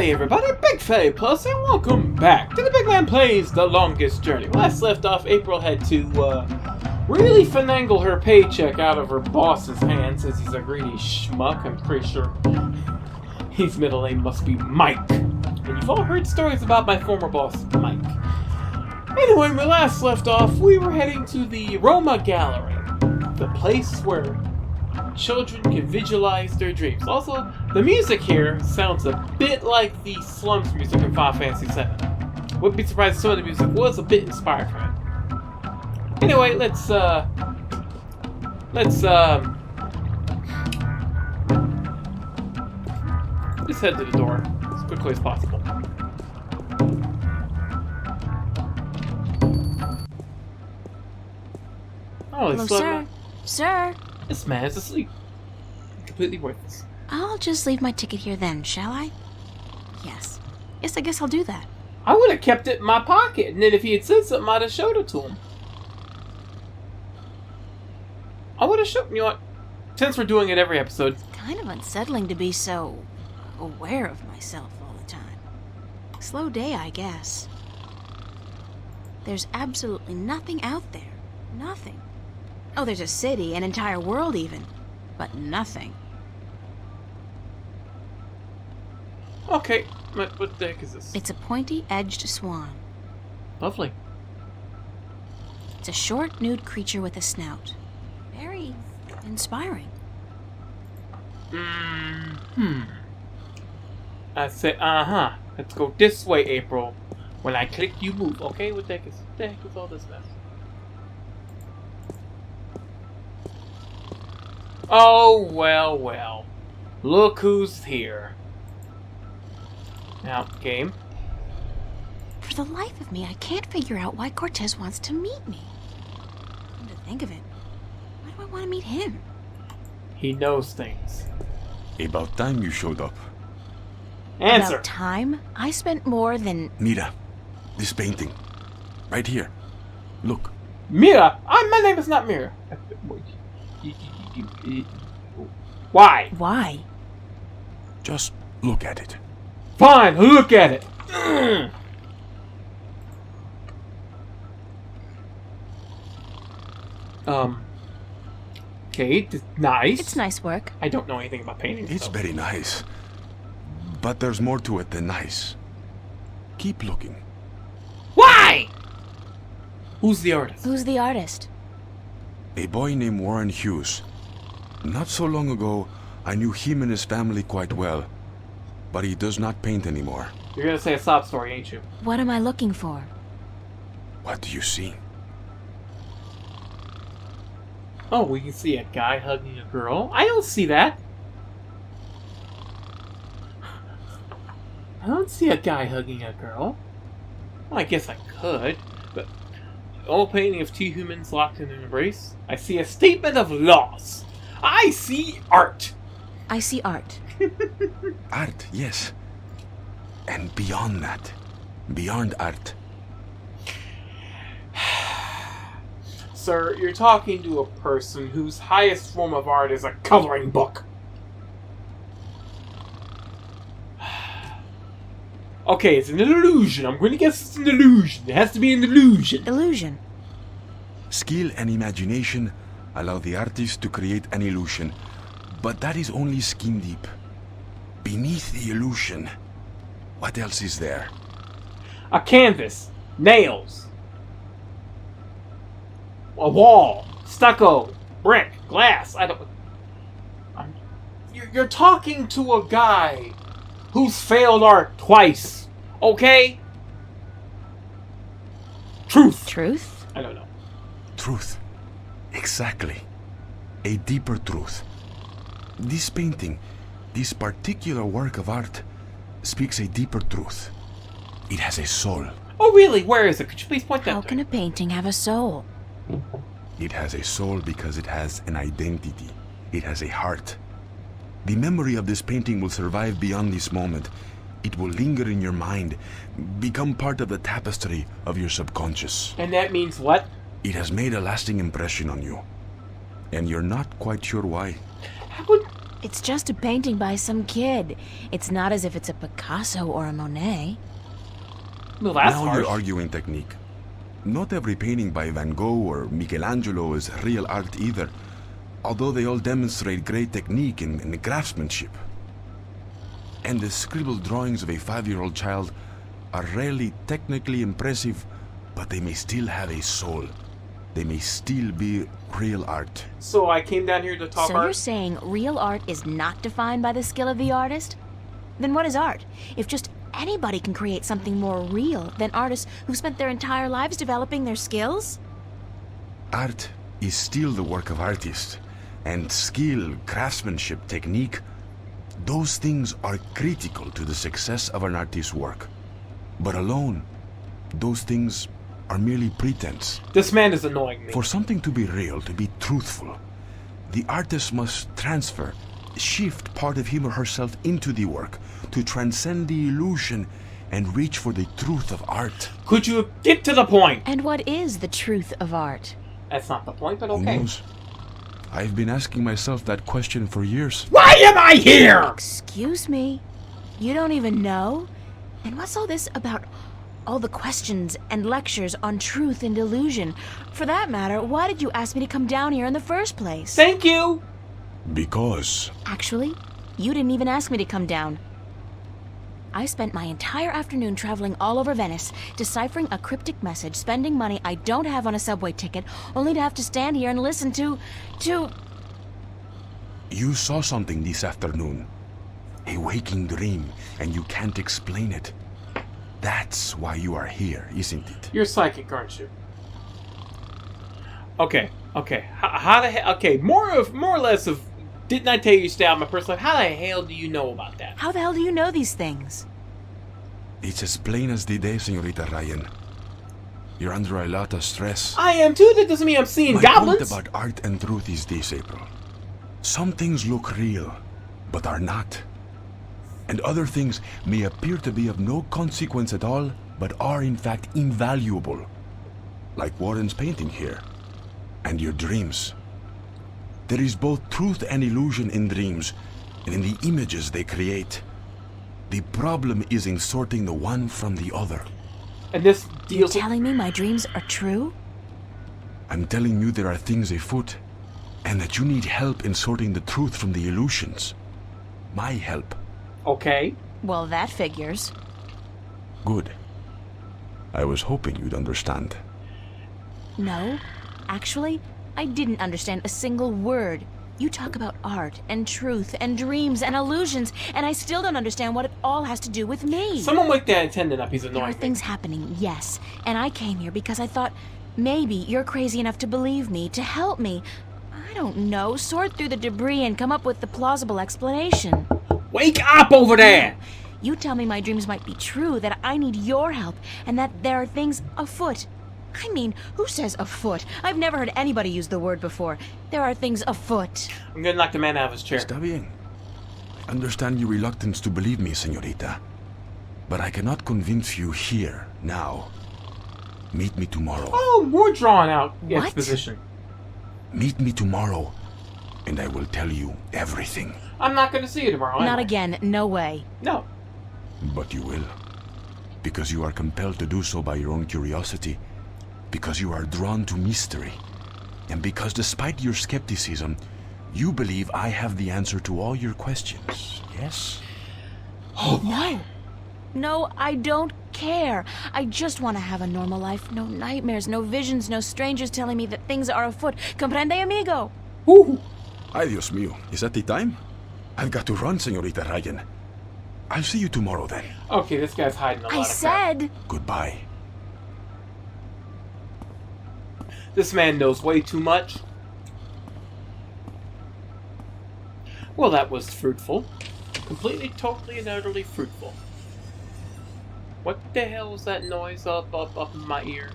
Howdy everybody, BygPhattyPlus, and welcome back to the Big Man Plays The Longest Journey. Last left off, April had to, really finagle her paycheck out of her boss's hands, as he's a greedy schmuck. I'm pretty sure his middle name must be Mike. And you've all heard stories about my former boss, Mike. Anyway, when we last left off, we were heading to the Roma Gallery, the place where children can visualize their dreams. Also, the music here sounds a bit like the Slums music in Final Fantasy VII. Wouldn't be surprised if some of the music was a bit inspired from it. Anyway, let's head to the door as quickly as possible. Oh, hello, sir. Sir. This man is asleep. Completely worthless. I'll just leave my ticket here then, shall I? Yes. Yes, I guess I'll do that. I would have kept it in my pocket, and then if he had said something, I'd have showed it to him. I would have showed... You know what? Since we're doing it every episode... It's kind of unsettling to be so aware of myself all the time. Slow day, I guess. There's absolutely nothing out there. Nothing. Oh, there's a city, an entire world even. But nothing. Okay, what the heck is this? It's a pointy-edged swan. Lovely. It's a short, nude creature with a snout. Very inspiring. I say, let's go this way, April. When I click, you move. Okay, what the heck is all this mess? Oh, well. Look who's here. Now, game. For the life of me, I can't figure out why Cortez wants to meet me. Come to think of it, why do I want to meet him? He knows things. About time you showed up. Answer. About time? I spent more than... Mira, this painting. Right here. Look. Mira? My name is not Mira. Why? Why? Just look at it. Fine, look at it. Okay, nice. It's nice work. I don't know anything about painting. It's so. very nice. But there's more to it than nice. Keep looking. Why? Who's the artist? Who's the artist? A boy named Warren Hughes. Not so long ago, I knew him and his family quite well. But he does not paint anymore. You're gonna say a sob story, ain't you? What am I looking for? What do you see? Oh, we can see a guy hugging a girl. I don't see that. I don't see a guy hugging a girl. Well, I guess I could, but... Old painting of two humans locked in an embrace. I see a statement of loss. I see art. I see art. Art, yes. And beyond that. Beyond art. Sir, you're talking to a person whose highest form of art is a coloring book. Okay, it's an illusion. I'm going to guess it's an illusion. It has to be an illusion. Illusion. Skill and imagination allow the artist to create an illusion. But that is only skin deep. Beneath the illusion, what else is there? A canvas. Nails. A wall. Stucco. Brick. Glass. I don't... You're talking to a guy who's failed art twice. Okay? Truth. Truth? I don't know. Truth. Exactly. A deeper truth. This painting, this particular work of art, speaks a deeper truth. It has a soul. Oh, really? Where is it? Could you please point that How to can me? a painting have a soul? It has a soul because it has an identity. It has a heart. The memory of this painting will survive beyond this moment. It will linger in your mind, become part of the tapestry of your subconscious. And that means what? It has made a lasting impression on you. And you're not quite sure why. It's just a painting by some kid. It's not as if it's a Picasso or a Monet. Well, that's Now harsh. you're arguing technique. Not every painting by Van Gogh or Michelangelo is real art either, although they all demonstrate great technique and craftsmanship. And the scribbled drawings of a 5-year-old child are rarely technically impressive, but they may still have a soul. They may still be real art. So I came down here to talk So art? you're saying real art is not defined by the skill of the artist? Then what is art? If just anybody can create something more real than artists who've spent their entire lives developing their skills? Art is still the work of artists, and skill, craftsmanship, technique, those things are critical to the success of an artist's work. But alone, those things are merely pretense. This man is annoying me. For something to be real, to be truthful, the artist must transfer, shift part of him or herself into the work to transcend the illusion and reach for the truth of art. Could you get to the point? And what is the truth of art? That's not the point, but Who okay. knows? I've been asking myself that question for years. Why am I here? Excuse me? You don't even know? And what's all this about all the questions and lectures on truth and illusion? For that matter, why did you ask me to come down here in the first place? Thank you. Because Actually, you didn't even ask me to come down. I spent my entire afternoon traveling all over Venice, deciphering a cryptic message, spending money I don't have on a subway ticket, only to have to stand here and listen to... you saw something this afternoon. A waking dream, and you can't explain it. That's why you are here, isn't it? You're psychic, aren't you? Okay. How the hell? Okay, more or less of. Didn't I tell you to stay out of my personal life? How the hell do you know about that? How the hell do you know these things? It's as plain as the day, Senorita Ryan. You're under a lot of stress. I am too. That doesn't mean I'm seeing My goblins. point about art and truth is this, April. Some things look real, but are not. And other things may appear to be of no consequence at all, but are in fact invaluable. Like Warren's painting here. And your dreams. There is both truth and illusion in dreams, and in the images they create. The problem is in sorting the one from the other. And this You're deals with. telling me my dreams are true? I'm telling you there are things afoot, and that you need help in sorting the truth from the illusions. My help. Okay. Well, that figures. Good. I was hoping you'd understand. No, actually, I didn't understand a single word. You talk about art and truth and dreams and illusions, and I still don't understand what it all has to do with me. Someone wake that attendant up. He's There are annoying me. things happening, yes, and I came here because I thought maybe you're crazy enough to believe me, to help me. I don't know, sort through the debris and come up with the plausible explanation. Wake up over there. You tell me my dreams might be true, that I need your help, and that there are things afoot. I mean, who says afoot? I've never heard anybody use the word before. There are things afoot. I'm gonna knock the man out of his chair. Está bien. I understand your reluctance to believe me, señorita. But I cannot convince you here, now. Meet me tomorrow. Oh, more drawn out What? exposition. Meet me tomorrow, and I will tell you everything. I'm not gonna see you tomorrow. Not am I? again, no way. No. But you will. Because you are compelled to do so by your own curiosity. Because you are drawn to mystery. And because despite your skepticism, you believe I have the answer to all your questions. Yes? No. No, I don't care. I just want to have a normal life. No nightmares, no visions, no strangers telling me that things are afoot. Comprende, amigo? Woo. Ay, Dios mío. Is that the time? I've got to run, señorita Ryan. I'll see you tomorrow then. Okay, this guy's hiding a lot I of crap. said... Goodbye. This man knows way too much. Well, that was fruitful. Completely, totally, and utterly fruitful. What the hell was that noise up in my ear?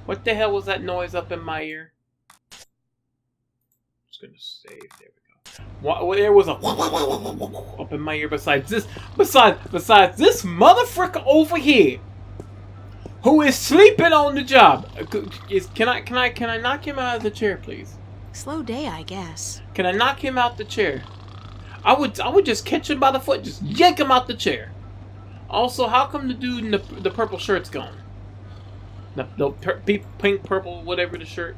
What the hell was that noise up in my ear? Just gonna save. There we go. What, there was a up in my ear. Besides this motherfucker over here, who is sleeping on the job. Can I knock him out of the chair, please? Slow day, I guess. Can I knock him out the chair? I would just catch him by the foot, just yank him out the chair. Also, how come the dude in the purple shirt's gone? The pink, purple, whatever the shirt.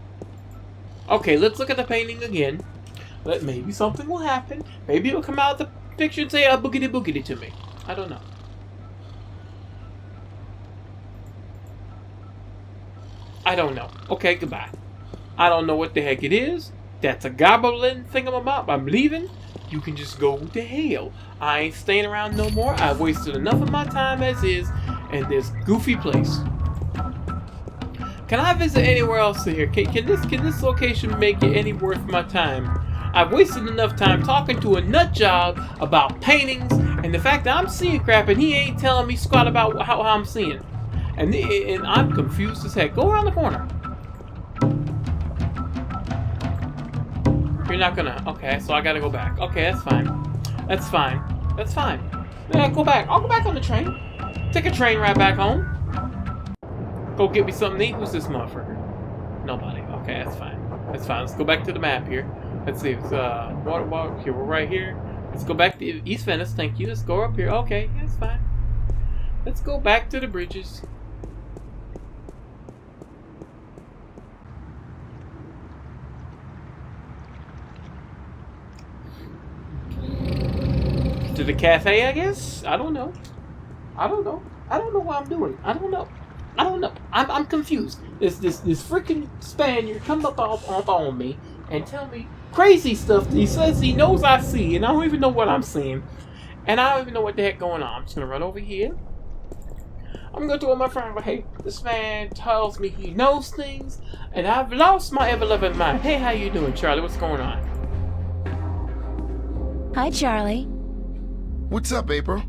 Okay, let's look at the painting again. Maybe something will happen. Maybe it'll come out of the picture and say boogity boogity to me. I don't know. I don't know. Okay, goodbye. I don't know what the heck it is. That's a goblin thingamabob. I'm leaving. You can just go to hell. I ain't staying around no more. I've wasted enough of my time as is in this goofy place. Can I visit anywhere else here? Can this location make it any worth my time? I've wasted enough time talking to a nut job about paintings and the fact that I'm seeing crap and he ain't telling me squat about how I'm seeing. And I'm confused as heck. Go around the corner. You're not gonna... Okay, so I gotta go back. Okay, that's fine. That's fine. That's fine. Yeah, go back. I'll go back on the train. Take a train ride back home. Go get me something to eat. Who's this motherfucker? Nobody. Okay, that's fine. That's fine. Let's go back to the map here. Let's see. It's water walk. Here, we're right here. Let's go back to East Venice. Thank you. Let's go up here. Okay, that's fine. Let's go back to the bridges. To the cafe, I guess? I don't know. I don't know. I don't know what I'm doing. I don't know. I don't know. I'm confused. This freaking Spaniard come up on me and tell me crazy stuff that he says he knows I see, and I don't even know what I'm seeing. And I don't even know what the heck going on. I'm just gonna run over here. I'm gonna tell my friend, hey, this man tells me he knows things, and I've lost my ever-loving mind. Hey, how you doing, Charlie? What's going on? Hi, Charlie. What's up, April?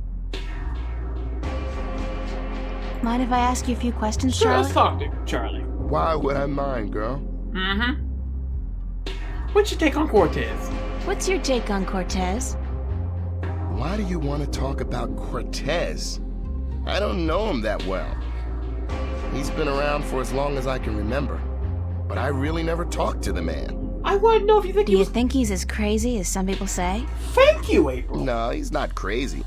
Mind if I ask you a few questions, Sure, Charlie? let's talk to Charlie. Why would I mind, girl? Mm-hmm. What's your take on Cortez? What's your take on Cortez? Why do you want to talk about Cortez? I don't know him that well. He's been around for as long as I can remember, but I really never talked to the man. I want to know if you think Do you think he's as crazy as some people say? Thank you, April. No, he's not crazy.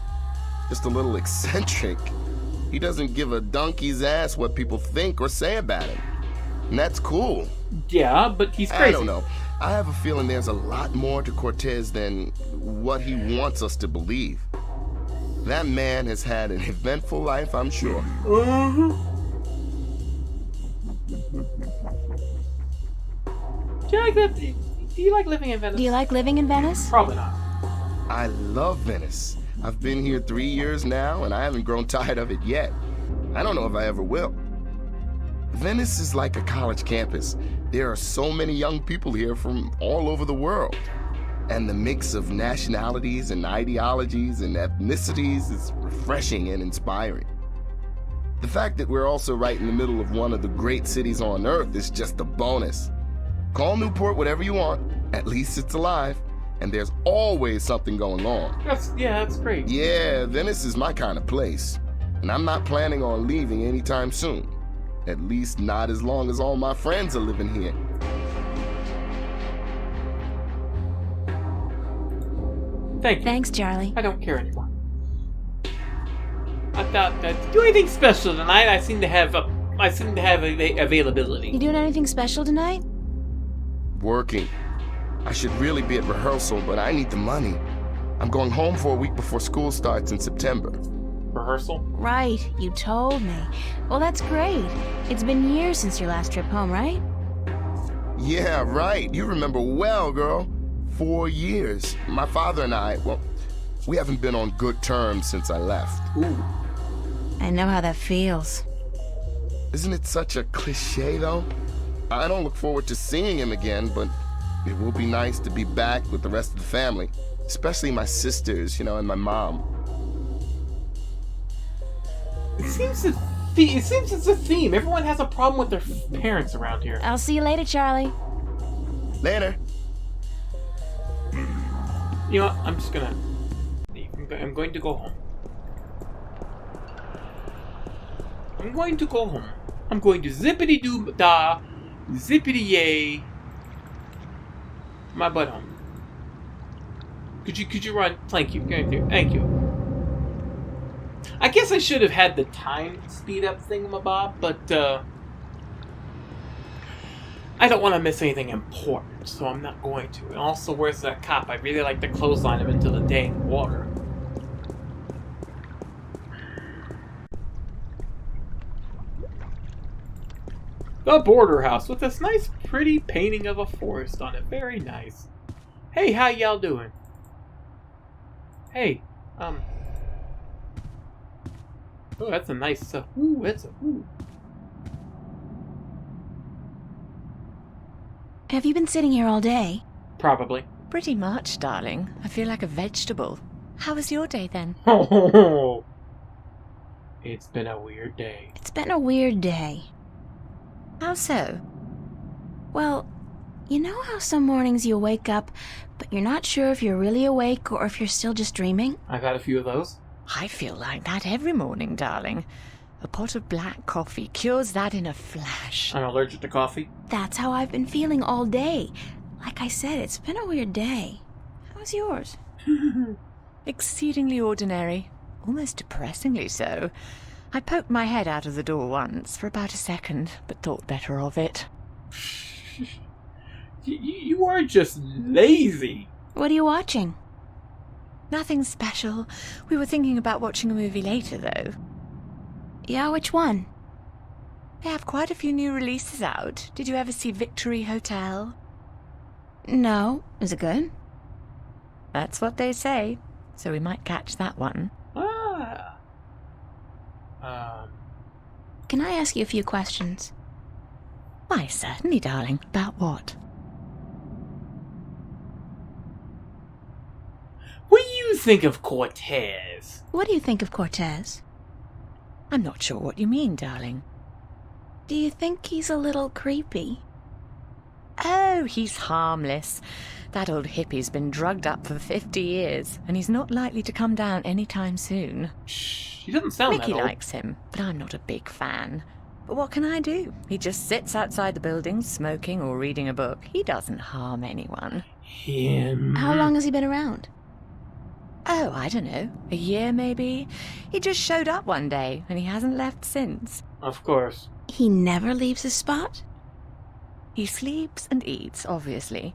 Just a little eccentric. He doesn't give a donkey's ass what people think or say about him. And that's cool. Yeah, but he's crazy. I don't know. I have a feeling there's a lot more to Cortez than what he wants us to believe. That man has had an eventful life, I'm sure. Mm-hmm. Do you like living in Venice? Do you like living in Venice? Probably not. I love Venice. I've been here 3 years now, and I haven't grown tired of it yet. I don't know if I ever will. Venice is like a college campus. There are so many young people here from all over the world. And the mix of nationalities and ideologies and ethnicities is refreshing and inspiring. The fact that we're also right in the middle of one of the great cities on earth is just a bonus. Call Newport whatever you want. At least it's alive. And there's always something going on. That's great. Yeah, Venice is my kind of place. And I'm not planning on leaving anytime soon. At least not as long as all my friends are living here. Thank you. Thanks, Charlie. I don't care anymore. I thought that do anything special tonight. I seem to have availability. You doing anything special tonight? Working. I should really be at rehearsal, but I need the money. I'm going home for a week before school starts in September. Rehearsal? Right, you told me. Well, that's great. It's been years since your last trip home, right? Yeah, right. You remember well, girl. 4 years. My father and I, well, we haven't been on good terms since I left. Ooh. I know how that feels. Isn't it such a cliche, though? I don't look forward to seeing him again, but it will be nice to be back with the rest of the family, especially my sisters, and my mom. It seems it's a theme. Everyone has a problem with their parents around here. I'll see you later, Charlie. Later. You know what? I'm just gonna leave. I'm going to go home. I'm going to go home. I'm going to zippity-doo-dah, zippity-yay, my butt home. Could you run? Thank you. Thank you. I guess I should have had the time speed up thingamabob, but I don't want to miss anything important, so I'm not going to. And also, where's that cop? I'd really like to clothesline him into the dang water. The border house with this nice, pretty painting of a forest on it. Very nice. Hey, how y'all doing? Hey, oh, that's a nice, ooh, that's a, ooh. Have you been sitting here all day? Probably. Pretty much, darling. I feel like a vegetable. How was your day then? Oh, it's been a weird day. It's been a weird day. How so? Well, you know how some mornings you wake up, but you're not sure if you're really awake or if you're still just dreaming? I've had a few of those. I feel like that every morning, darling. A pot of black coffee cures that in a flash. I'm allergic to coffee. That's how I've been feeling all day. Like I said, it's been a weird day. How's yours? Exceedingly ordinary. Almost depressingly so. I poked my head out of the door once for about a second, but thought better of it. You are just lazy. What are you watching? Nothing special. We were thinking about watching a movie later, though. Yeah, which one? They have quite a few new releases out. Did you ever see Victory Hotel? No. Is it good? That's what they say. So we might catch that one. Ah. Can I ask you a few questions? Why, certainly, darling. About what? What do you think of Cortez? What do you think of Cortez? I'm not sure what you mean, darling. Do you think he's a little creepy? Oh, he's harmless. That old hippie's been drugged up for 50 years, and he's not likely to come down anytime soon. Shh, he doesn't sound Mickey that old. likes him, but I'm not a big fan. But what can I do? He just sits outside the building, smoking or reading a book. He doesn't harm anyone. Him. How long has he been around? Oh, I don't know. A year, maybe? He just showed up one day, and he hasn't left since. Of course. He never leaves his spot? He sleeps and eats, obviously,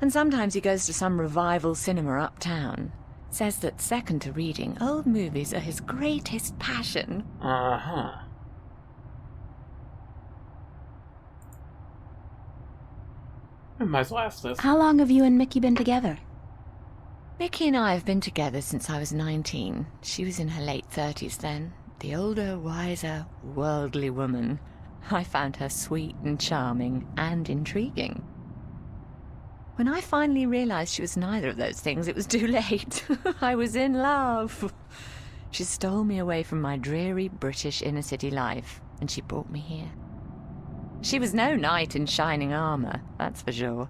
and sometimes he goes to some revival cinema uptown. Says that second to reading, old movies are his greatest passion. Uh-huh. I might as well ask this. How long have you and Mickey been together? Mickey and I have been together since I was 19. She was in her late 30s then. The older, wiser, worldly woman. I found her sweet and charming and intriguing. When I finally realized she was neither of those things, it was too late. I was in love. She stole me away from my dreary British inner-city life, and she brought me here. She was no knight in shining armor, that's for sure,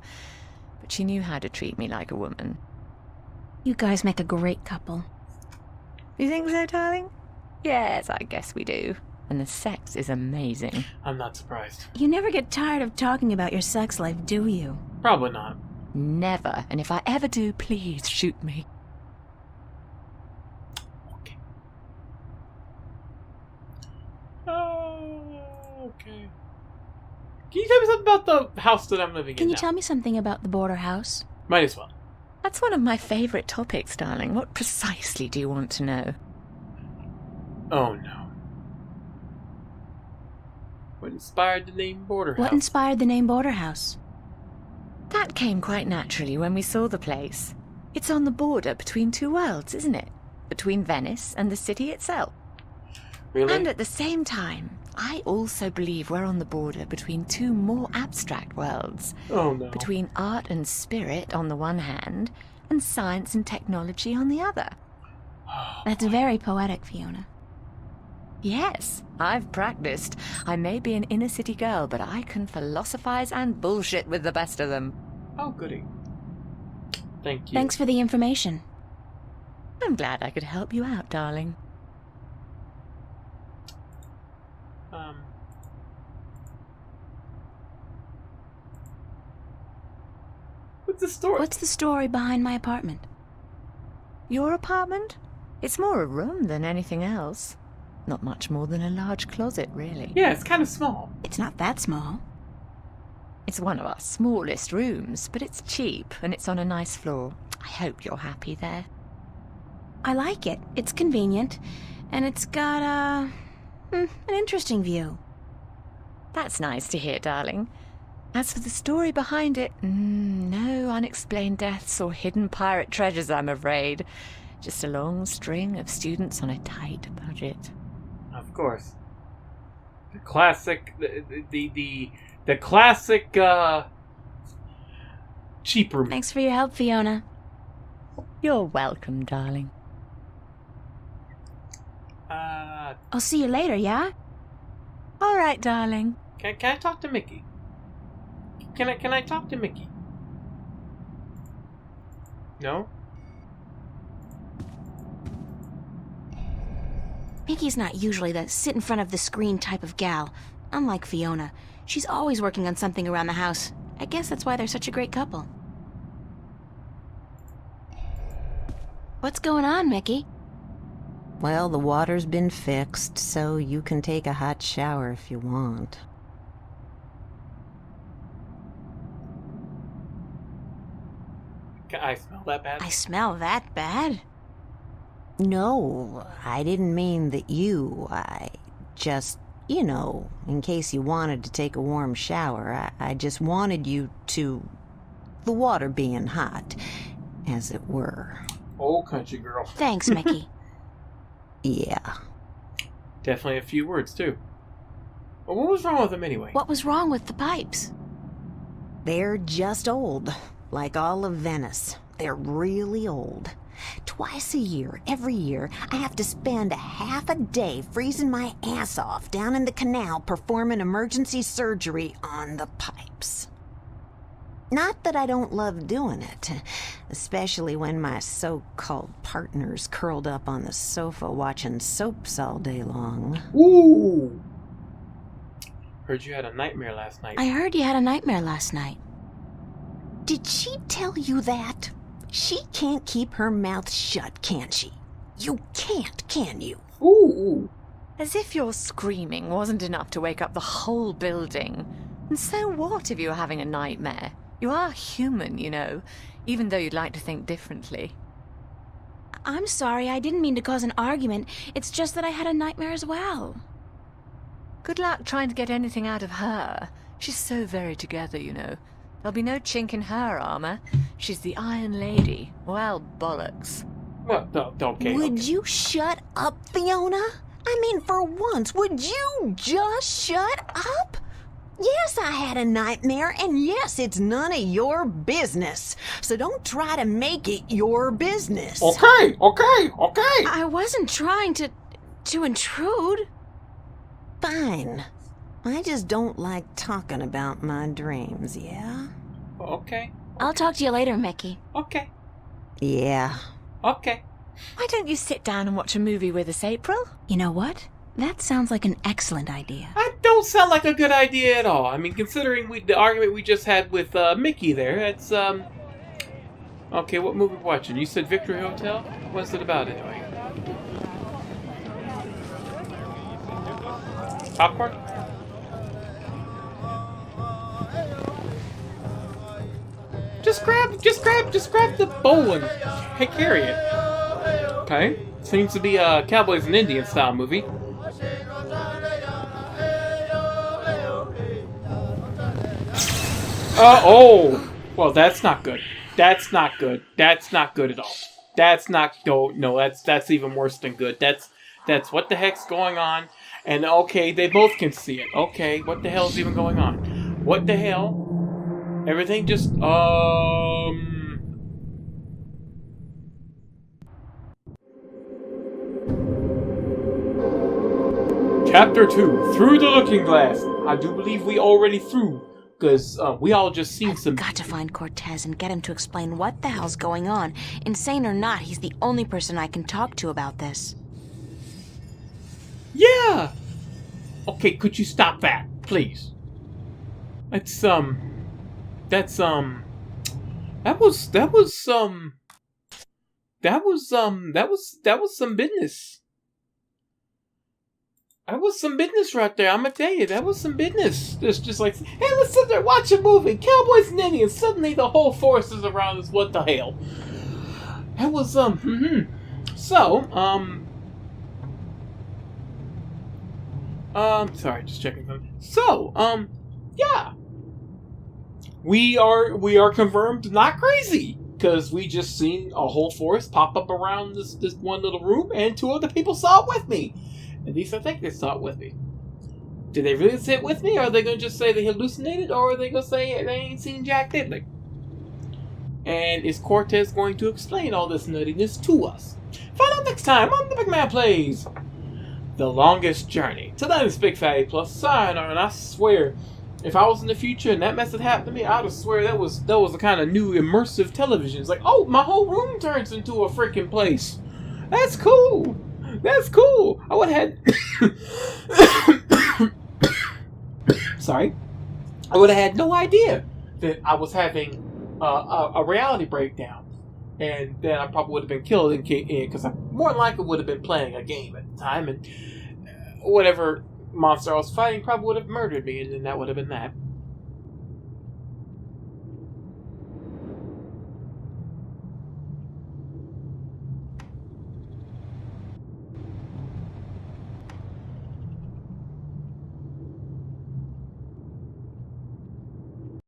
but she knew how to treat me like a woman. You guys make a great couple. You think so, darling? Yes, I guess we do. And the sex is amazing. I'm not surprised. You never get tired of talking about your sex life, do you? Probably not. Never. And if I ever do, please shoot me. Okay. Oh, okay. Can you tell me something about the house that I'm living Can in you now? tell me something about the border house? Might as well. That's one of my favorite topics, darling. What precisely do you want to know? Oh, no. What inspired the name Border House? What inspired the name Border House? That came quite naturally when we saw the place. It's on the border between two worlds, isn't it? Between Venice and the city itself. Really? And at the same time, I also believe we're on the border between two more abstract worlds. Oh, no. Between art and spirit on the one hand, and science and technology on the other. That's very poetic, Fiona. Yes, I've practiced. I may be an inner-city girl, but I can philosophize and bullshit with the best of them. Oh, goody. Thank you. Thanks for the information. I'm glad I could help you out, darling. What's the story? What's the story behind my apartment? Your apartment? It's more a room than anything else. Not much more than a large closet, really. Yeah, it's kind of small. It's not that small. It's one of our smallest rooms, but it's cheap and it's on a nice floor. I hope you're happy there. I like it. It's convenient. And it's got, an interesting view. That's nice to hear, darling. As for the story behind it, no unexplained deaths or hidden pirate treasures, I'm afraid. Just a long string of students on a tight budget. Of course. The classic, the classic, cheap room. Thanks for your help, Fiona. You're welcome, darling. I'll see you later, yeah? All right, darling. Can I talk to Mickey? Can I talk to Mickey? No? Mickey's not usually the sit in front of the screen type of gal. Unlike Fiona, she's always working on something around the house. I guess that's why they're such a great couple. What's going on, Mickey? Well, the water's been fixed, so you can take a hot shower if you want. Can I smell that bad? I smell that bad? No, I didn't mean that you. I just, in case you wanted to take a warm shower, I just wanted you to... the water being hot, as it were. Old country girl. Thanks, Mickey. Yeah. Definitely a few words, too. Well, what was wrong with them anyway? What was wrong with the pipes? They're just old, like all of Venice. They're really old. Twice a year, every year, I have to spend a half a day freezing my ass off down in the canal performing emergency surgery on the pipes. Not that I don't love doing it, especially when my so-called partner's curled up on the sofa watching soaps all day long. Ooh! Heard you had a nightmare last night. I heard you had a nightmare last night. Did she tell you that? She can't keep her mouth shut, can she? You can't, can you? Ooh! As if your screaming wasn't enough to wake up the whole building. And so what if you were having a nightmare? You are human, even though you'd like to think differently. I'm sorry, I didn't mean to cause an argument. It's just that I had a nightmare as well. Good luck trying to get anything out of her. She's so very together, There'll be no chink in her armor. She's the Iron Lady. Well, bollocks. Well, okay. Would you shut up, Fiona? I mean, for once, would you just shut up? Yes, I had a nightmare, and yes, it's none of your business. So don't try to make it your business. Okay. I wasn't trying to intrude. Fine. I just don't like talking about my dreams, yeah? Okay. I'll talk to you later, Mickey. Okay. Yeah. Okay. Why don't you sit down and watch a movie with us, April? You know what? That sounds like an excellent idea. That don't sound like a good idea at all. I mean, considering the argument we just had with Mickey there, it's, Okay, what movie we watching? You said Victory Hotel? What's it about, anyway? Popcorn? Just grab the bowl and carry it. Okay. Seems to be a Cowboys and Indians style movie. Oh! Well, that's not good. That's not good. That's not good at all. That's not... No, that's even worse than good. That's what the heck's going on. And okay, they both can see it. Okay, what the hell's even going on? What the hell? Everything just, Chapter 2, Through the Looking Glass. I do believe we already through, because we all just seen some... I've got to find Cortez and get him to explain what the hell's going on. Insane or not, he's the only person I can talk to about this. Yeah! Okay, could you stop that, please? That that was some business. That was some business right there. I'm gonna tell you, that was some business. Just like, hey, let's sit there, watch a movie, Cowboys and Indians. Suddenly, the whole force is around us. What the hell? That was So, sorry, just checking something. So, yeah, we are confirmed not crazy. Because we just seen a whole forest pop up around this one little room, and 2 other people saw it with me. At least I think they saw it with me. Did they really see it with me, or are they going to just say they hallucinated, or are they going to say they ain't seen Jack Diddley? And is Cortez going to explain all this nuttiness to us? Find out next time on The Big Man Plays The Longest Journey. Till then, it's BygPhattyPlus, sayonara, and I swear, if I was in the future and that mess had happened to me, I would swear that was a kind of new immersive television. It's like, oh, my whole room turns into a freaking place. That's cool. That's cool. I would have had... Sorry. I would have had no idea that I was having a reality breakdown. And then I probably would have been killed because I more than likely would have been playing a game at the time. And whatever monster I was fighting probably would have murdered me, and then that would have been that.